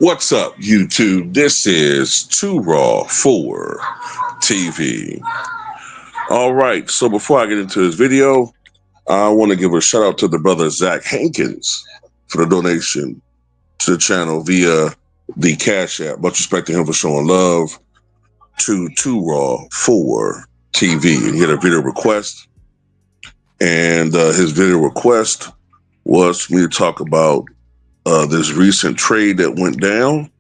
What's up, YouTube? This is Too Raw for TV. All right, so before I get into this video, I want to give a shout out to the brother Zach Hankins for the donation to the channel via the Cash App. Much respect to him for showing love to Too Raw for TV. And he had a video request, and his video request was for me to talk about this recent trade that went down.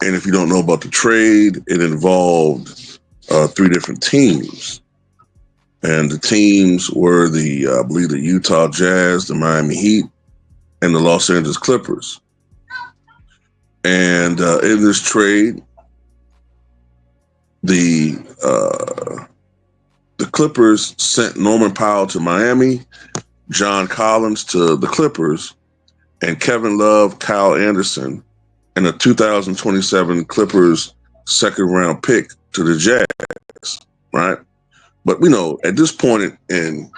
And if you don't know about the trade, it involved three different teams. And the teams were I believe the Utah Jazz, the Miami Heat, and the Los Angeles Clippers. And in this trade, the Clippers sent Norman Powell to Miami, John Collins to the Clippers, and Kevin Love, Kyle Anderson, and a 2027 Clippers second-round pick to the Jazz, right? But we know at this point in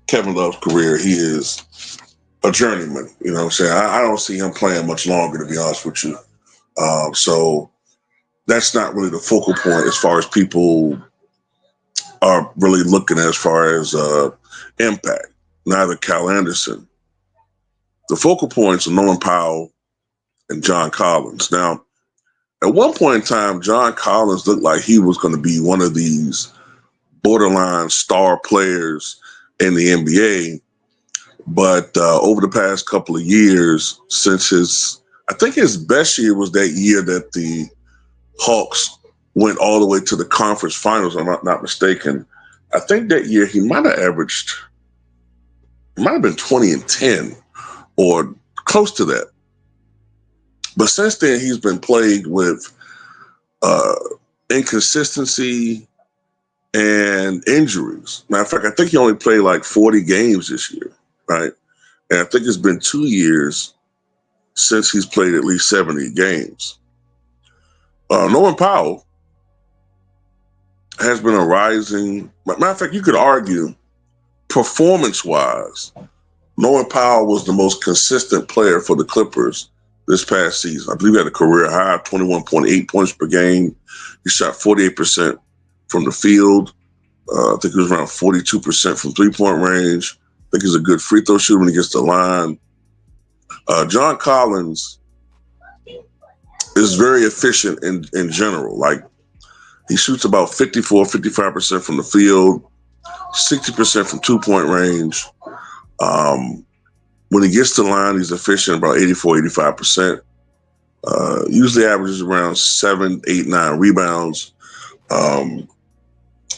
Kevin Love's career, he is a journeyman. You know what I'm saying? I don't see him playing much longer, to be honest with you. So that's not really the focal point as far as people are really looking as far as impact. Neither Kyle Anderson. The focal points are Norman Powell and John Collins. Now, at one point in time, John Collins looked like he was going to be one of these borderline star players in the NBA. But over the past couple of years, since I think his best year was that year that the Hawks went all the way to the conference finals, if I'm not mistaken. I think that year he might have been 20 and 10 or close to that. But since then, he's been plagued with inconsistency and injuries. Matter of fact, I think he only played like 40 games this year, right? And I think it's been 2 years since he's played at least 70 games. Norman Powell has been a rising, matter of fact, you could argue performance-wise, Norman Powell was the most consistent player for the Clippers this past season. I believe he had a career high of 21.8 points per game. He shot 48% from the field. I think he was around 42% from three-point range. I think he's a good free throw shooter when he gets to the line. John Collins is very efficient in general. Like, he shoots about 55% from the field, 60% from two-point range. When he gets to the line, he's efficient about 85%. Usually averages around 7, 8, 9 rebounds.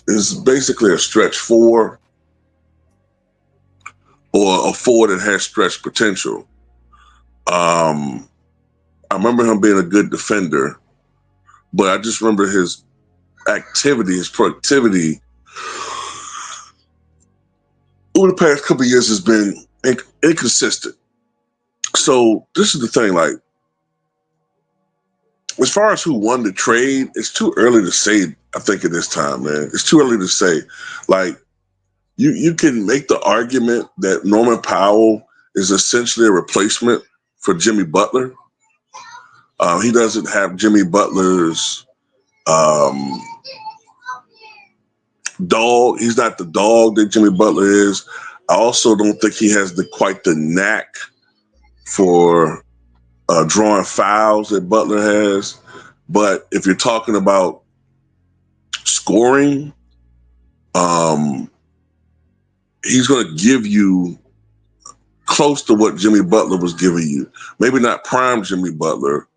Is basically a stretch four or a four that has stretch potential. I remember him being a good defender, but I just remember his activity, his productivity over the past couple of years has been inconsistent. So this is the thing, like, as far as who won the trade, it's too early to say, I think, at this time, man. It's too early to say. Like, you can make the argument that Norman Powell is essentially a replacement for Jimmy Butler. He doesn't have Jimmy Butler's dog. He's not the dog that Jimmy Butler is. I also don't think he has quite the knack for drawing fouls that Butler has. But if you're talking about scoring, he's going to give you close to what Jimmy Butler was giving you. Maybe not prime Jimmy Butler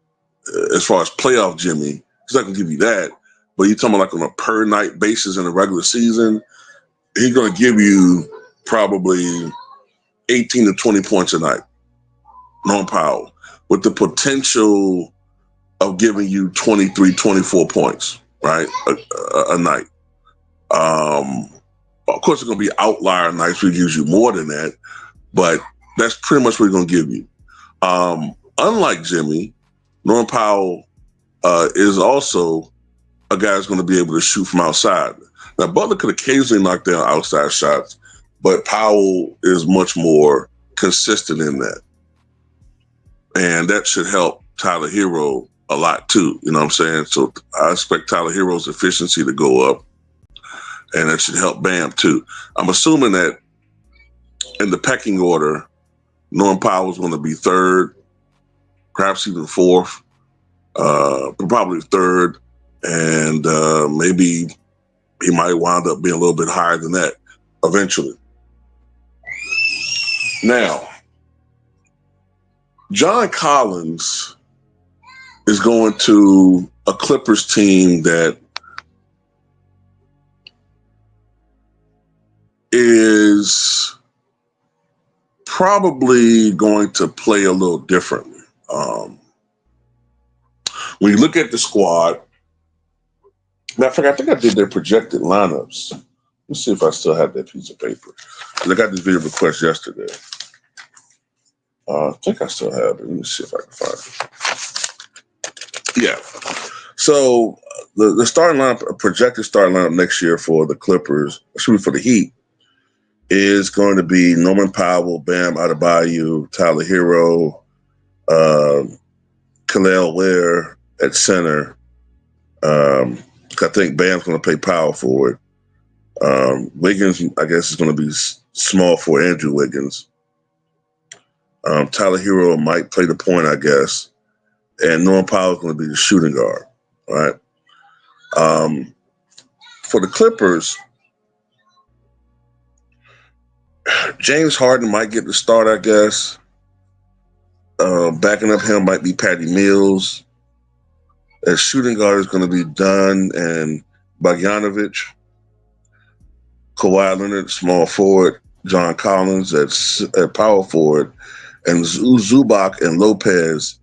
as far as playoff Jimmy. He's not going to give you that. But you're talking about like on a per night basis in the regular season, he's going to give you probably 18 to 20 points a night. Norman Powell, with the potential of giving you 23, 24 points, right, a night. Of course, it's going to be outlier nights. We gives you more than that, but that's pretty much what we're going to give you. Unlike Jimmy, Norman Powell is also a guy that's going to be able to shoot from outside. Now, Butler could occasionally knock down outside shots, but Powell is much more consistent in that. And that should help Tyler Hero a lot too. You know what I'm saying? So I expect Tyler Hero's efficiency to go up, and that should help Bam too. I'm assuming that in the pecking order, Norman Powell is going to be third, perhaps even fourth, but probably third, and maybe he might wind up being a little bit higher than that eventually. Now, John Collins is going to a Clippers team that is probably going to play a little differently. When you look at the squad, matter of fact, I think I did their projected lineups. Let's see if I still have that piece of paper. I got this video request yesterday. I think I still have it. Let me see if I can find it. Yeah. So the starting lineup, projected starting lineup next year for the Clippers, for the Heat, is going to be Norman Powell, Bam Adebayo, Tyler Hero, Kalel Ware at center. I think Bam's going to play power forward. Wiggins, I guess, is going to be small for Andrew Wiggins. Tyler Hero might play the point, I guess. And Norman Powell is going to be the shooting guard. All right. For the Clippers, James Harden might get the start, I guess. Backing up him might be Patty Mills. As shooting guard is going to be Dunn and Bogdanovic. Kawhi Leonard, small forward. John Collins at power forward. And Zubac and Lopez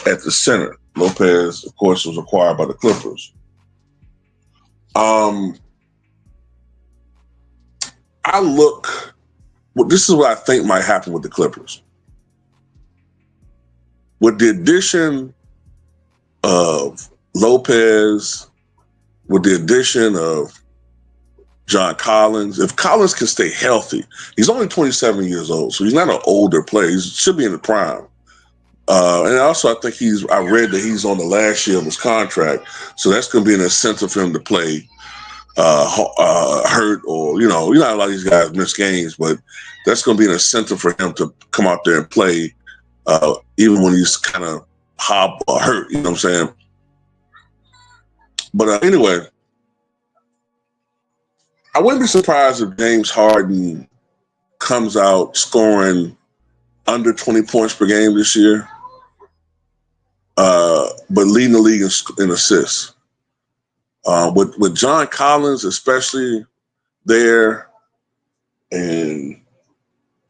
at the center. Lopez, of course, was acquired by the Clippers. This is what I think might happen with the Clippers. With the addition of Lopez, with the addition of John Collins, if Collins can stay healthy, he's only 27 years old, so he's not an older player. He should be in the prime. And also, I think I read that he's on the last year of his contract, so that's going to be an incentive for him to play hurt, or you know, a lot of these guys miss games, but that's going to be an incentive for him to come out there and play, even when he's kind of hurt. You know what I'm saying? But anyway, I wouldn't be surprised if James Harden comes out scoring under 20 points per game this year, but leading the league in assists. With John Collins, especially there, and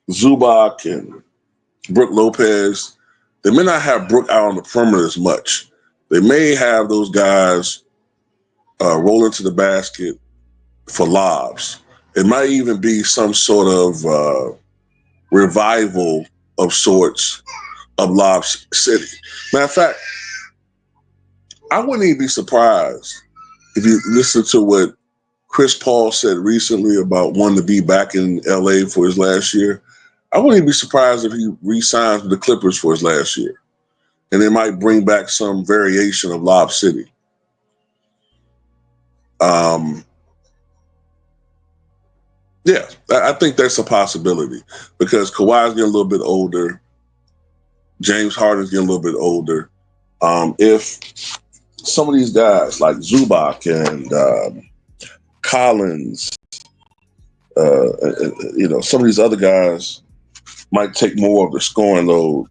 Zubac and Brook Lopez, they may not have Brook out on the perimeter as much. They may have those guys roll into the basket for lobs. It might even be some sort of revival of sorts of Lob City. Matter of fact, I wouldn't even be surprised if you listen to what Chris Paul said recently about wanting to be back in LA for his last year. I wouldn't even be surprised if he re-signs with the Clippers for his last year. And they might bring back some variation of Lob City. Yeah, I think that's a possibility because Kawhi's getting a little bit older. James Harden's getting a little bit older. If some of these guys like Zubac and Collins, some of these other guys might take more of the scoring load.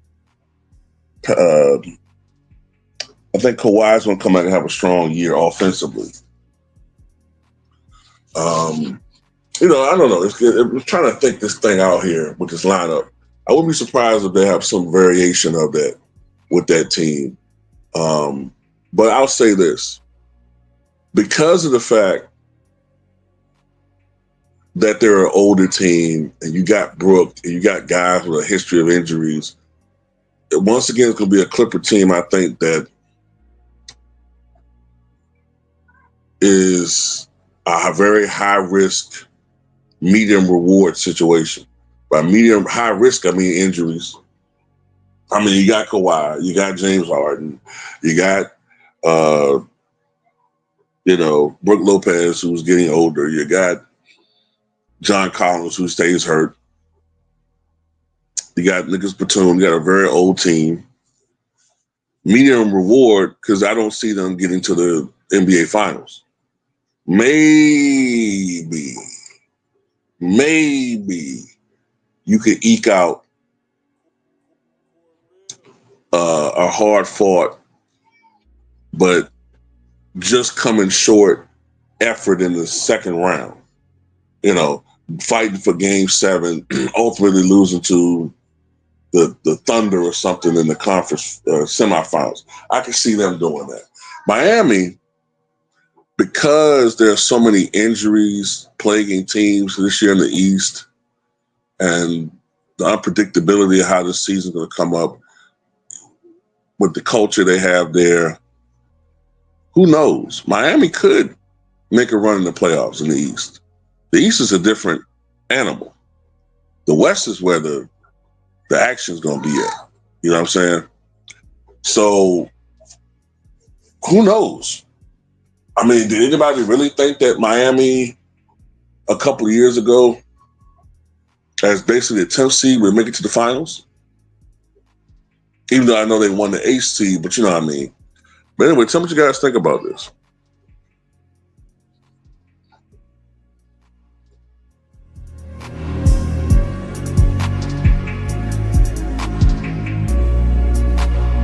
I think Kawhi's going to come out and have a strong year offensively. I don't know. I'm trying to think this thing out here with this lineup. I wouldn't be surprised if they have some variation of that with that team. But I'll say this. Because of the fact that they're an older team and you got Brook and you got guys with a history of injuries, once again, it's going to be a Clipper team, I think, that is a very high risk, medium reward situation. By medium high risk, I mean injuries. I mean, you got Kawhi, you got James Harden, you got, Brook Lopez, who's getting older. You got John Collins, who stays hurt. You got Nicholas Batum. You got a very old team. Medium reward, because I don't see them getting to the NBA Finals. Maybe you could eke out a hard fought, but just coming short effort in the second round. Fighting for Game 7, ultimately losing to the Thunder or something in the conference semifinals. I can see them doing that. Miami, because there are so many injuries plaguing teams this year in the East, and the unpredictability of how the season's going to come up with the culture they have there, who knows? Miami could make a run in the playoffs in the East. The East is a different animal. The West is where the action's going to be at. You know what I'm saying? So, who knows? I mean, did anybody really think that Miami a couple of years ago, as basically a 10th seed, would make it to the finals? Even though I know they won the 8th seed, but you know what I mean. But anyway, tell me what you guys think about this.